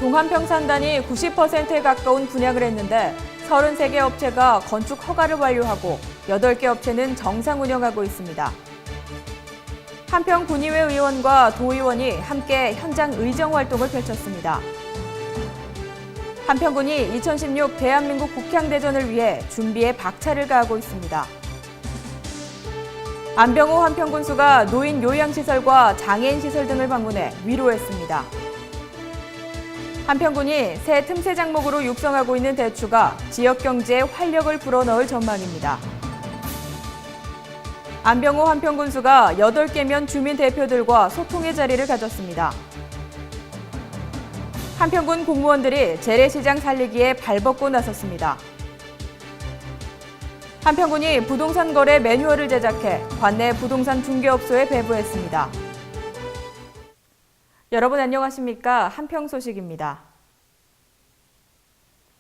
동한평산단이 90%에 가까운 분양을 했는데 33개 업체가 건축 허가를 완료하고 8개 업체는 정상 운영하고 있습니다. 한평군의회 의원과 도의원이 함께 현장 의정 활동을 펼쳤습니다. 한평군이 2016 대한민국 국향대전을 위해 준비에 박차를 가하고 있습니다. 안병호 한평군수가 노인 요양시설과 장애인시설 등을 방문해 위로했습니다. 한평군이 새 틈새 작목으로 육성하고 있는 대추가 지역 경제에 활력을 불어넣을 전망입니다. 안병호 한평군수가 8개면 주민 대표들과 소통의 자리를 가졌습니다. 한평군 공무원들이 재래시장 살리기에 발벗고 나섰습니다. 한평군이 부동산 거래 매뉴얼을 제작해 관내 부동산 중개업소에 배부했습니다. 여러분 안녕하십니까? 한평 소식입니다.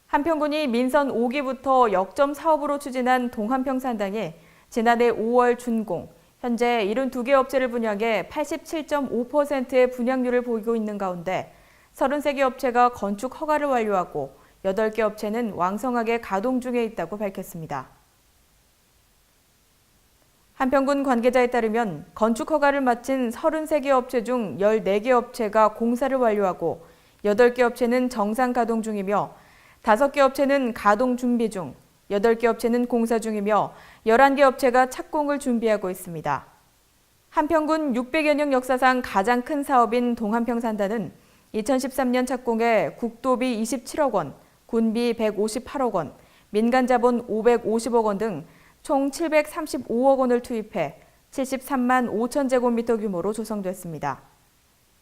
한평군이 민선 5기부터 역점 사업으로 추진한 동한평산당이 지난해 5월 준공, 현재 72개 업체를 분양해 87.5%의 분양률을 보이고 있는 가운데 33개 업체가 건축 허가를 완료하고 8개 업체는 왕성하게 가동 중에 있다고 밝혔습니다. 한평군 관계자에 따르면 건축 허가를 마친 33개 업체 중 14개 업체가 공사를 완료하고 8개 업체는 정상 가동 중이며 5개 업체는 가동 준비 중, 8개 업체는 공사 중이며 11개 업체가 착공을 준비하고 있습니다. 한평군 600여 년 역사상 가장 큰 사업인 동한평산단은 2013년 착공해 국도비 27억 원, 군비 158억 원, 민간자본 550억 원 등 총 735억 원을 투입해 73만 5천 제곱미터 규모로 조성됐습니다.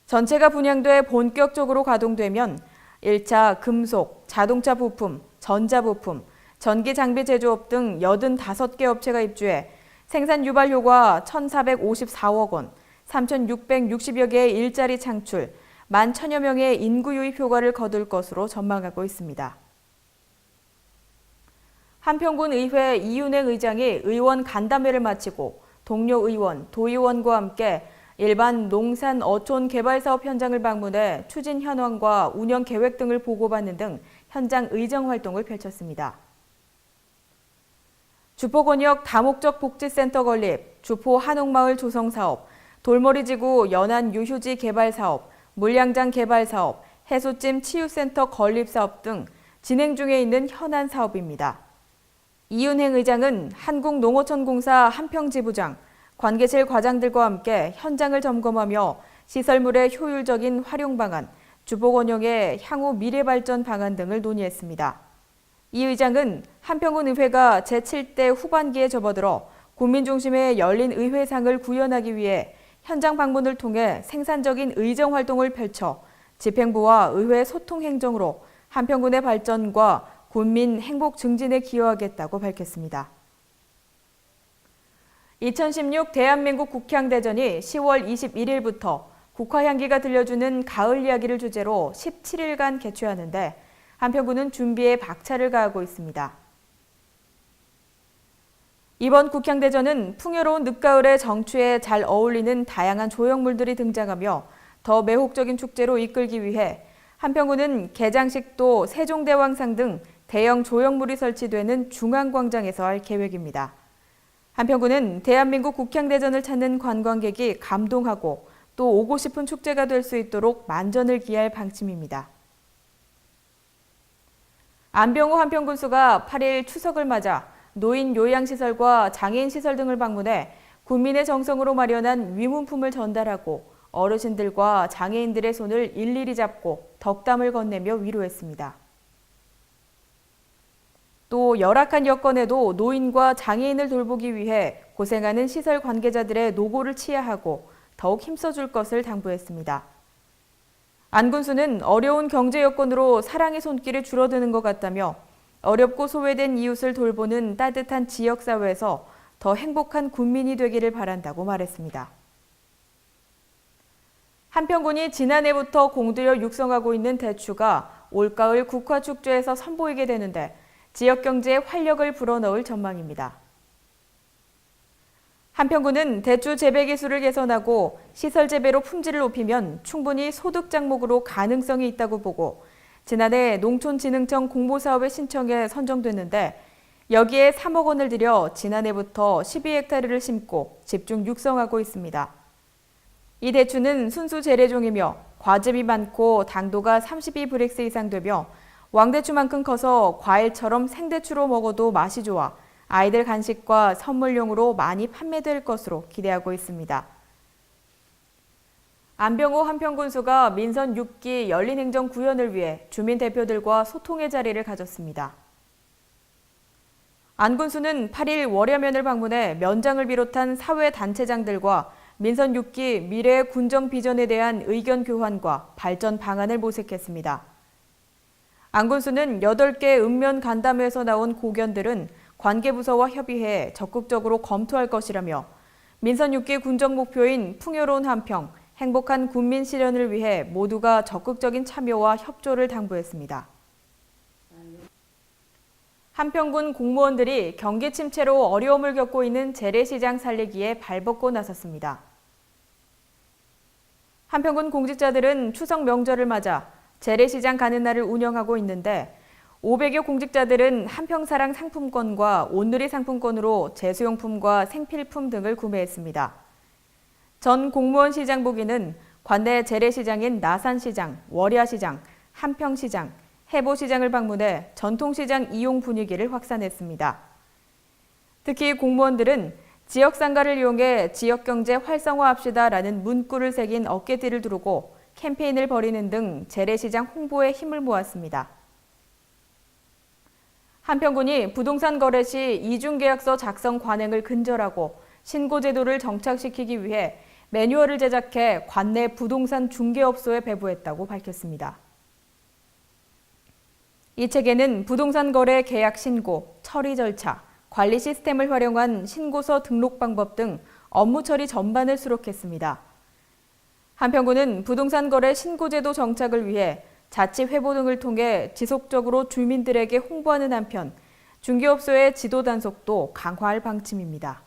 전체가 분양돼 본격적으로 가동되면 1차 금속, 자동차 부품, 전자부품, 전기장비 제조업 등 85개 업체가 입주해 생산 유발 효과 1,454억 원, 3,660여 개의 일자리 창출, 11,000여 명의 인구 유입 효과를 거둘 것으로 전망하고 있습니다. 한평군 의회 이윤행 의장이 의원 간담회를 마치고 동료 의원, 도의원과 함께 일반 농산 어촌 개발 사업 현장을 방문해 추진 현황과 운영 계획 등을 보고받는 등 현장 의정 활동을 펼쳤습니다. 주포권역 다목적 복지센터 건립, 주포 한옥마을 조성 사업, 돌머리지구 연안 유휴지 개발 사업, 물량장 개발 사업, 해수찜 치유센터 건립 사업 등 진행 중에 있는 현안 사업입니다. 이윤행 의장은 한국농어촌공사 한평지부장, 관계실 과장들과 함께 현장을 점검하며 시설물의 효율적인 활용 방안, 주포권역의 향후 미래 발전 방안 등을 논의했습니다. 이 의장은 한평군 의회가 제7대 후반기에 접어들어 국민 중심의 열린 의회상을 구현하기 위해 현장 방문을 통해 생산적인 의정 활동을 펼쳐 집행부와 의회 소통 행정으로 한평군의 발전과 군민 행복 증진에 기여하겠다고 밝혔습니다. 2016 대한민국 국향대전이 10월 21일부터 국화향기가 들려주는 가을 이야기를 주제로 17일간 개최하는데 한평군은 준비에 박차를 가하고 있습니다. 이번 국향대전은 풍요로운 늦가을의 정취에 잘 어울리는 다양한 조형물들이 등장하며 더 매혹적인 축제로 이끌기 위해 한평군은 개장식도 세종대왕상 등 대형 조형물이 설치되는 중앙광장에서 할 계획입니다. 한평군은 대한민국 국향대전을 찾는 관광객이 감동하고 또 오고 싶은 축제가 될 수 있도록 만전을 기할 방침입니다. 안병호 한평군수가 8일 추석을 맞아 노인 요양시설과 장애인시설 등을 방문해 국민의 정성으로 마련한 위문품을 전달하고 어르신들과 장애인들의 손을 일일이 잡고 덕담을 건네며 위로했습니다. 또 열악한 여건에도 노인과 장애인을 돌보기 위해 고생하는 시설 관계자들의 노고를 치하하고 더욱 힘써줄 것을 당부했습니다. 안 군수는 어려운 경제 여건으로 사랑의 손길이 줄어드는 것 같다며 어렵고 소외된 이웃을 돌보는 따뜻한 지역사회에서 더 행복한 군민이 되기를 바란다고 말했습니다. 한평군이 지난해부터 공들여 육성하고 있는 대추가 올가을 국화축제에서 선보이게 되는데 지역 경제에 활력을 불어넣을 전망입니다. 한평군은 대추 재배 기술을 개선하고 시설 재배로 품질을 높이면 충분히 소득 장목으로 가능성이 있다고 보고 지난해 농촌진흥청 공모사업에 신청해 선정됐는데 여기에 3억 원을 들여 지난해부터 12헥타르를 심고 집중 육성하고 있습니다. 이 대추는 순수 재래종이며 과즙이 많고 당도가 32브릭스 이상 되며 왕대추만큼 커서 과일처럼 생대추로 먹어도 맛이 좋아 아이들 간식과 선물용으로 많이 판매될 것으로 기대하고 있습니다. 안병호 한평군수가 민선 6기 열린행정구현을 위해 주민 대표들과 소통의 자리를 가졌습니다. 안 군수는 8일 월야면을 방문해 면장을 비롯한 사회단체장들과 민선 6기 미래의 군정 비전에 대한 의견 교환과 발전 방안을 모색했습니다. 안 군수는 8개 읍면 간담회에서 나온 고견들은 관계부서와 협의해 적극적으로 검토할 것이라며 민선 6기 군정 목표인 풍요로운 한평, 행복한 군민 실현을 위해 모두가 적극적인 참여와 협조를 당부했습니다. 한평군 공무원들이 경기 침체로 어려움을 겪고 있는 재래시장 살리기에 발벗고 나섰습니다. 한평군 공직자들은 추석 명절을 맞아 재래시장 가는 날을 운영하고 있는데 500여 공직자들은 한평사랑 상품권과 온누리 상품권으로 제수용품과 생필품 등을 구매했습니다. 전 공무원 시장 보기는 관내 재래시장인 나산시장, 월야시장, 한평시장, 해보시장을 방문해 전통시장 이용 분위기를 확산했습니다. 특히 공무원들은 지역상가를 이용해 지역경제 활성화합시다라는 문구를 새긴 어깨띠를 두르고 캠페인을 벌이는 등 재래시장 홍보에 힘을 모았습니다. 한평군이 부동산 거래 시 이중계약서 작성 관행을 근절하고 신고제도를 정착시키기 위해 매뉴얼을 제작해 관내 부동산 중개업소에 배부했다고 밝혔습니다. 이 책에는 부동산 거래 계약 신고, 처리 절차, 관리 시스템을 활용한 신고서 등록 방법 등 업무 처리 전반을 수록했습니다. 한평군은 부동산 거래 신고제도 정착을 위해 자치 회보 등을 통해 지속적으로 주민들에게 홍보하는 한편 중개업소의 지도 단속도 강화할 방침입니다.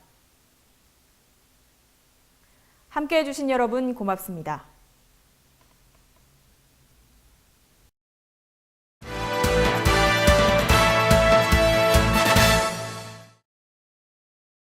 함께해 주신 여러분 고맙습니다.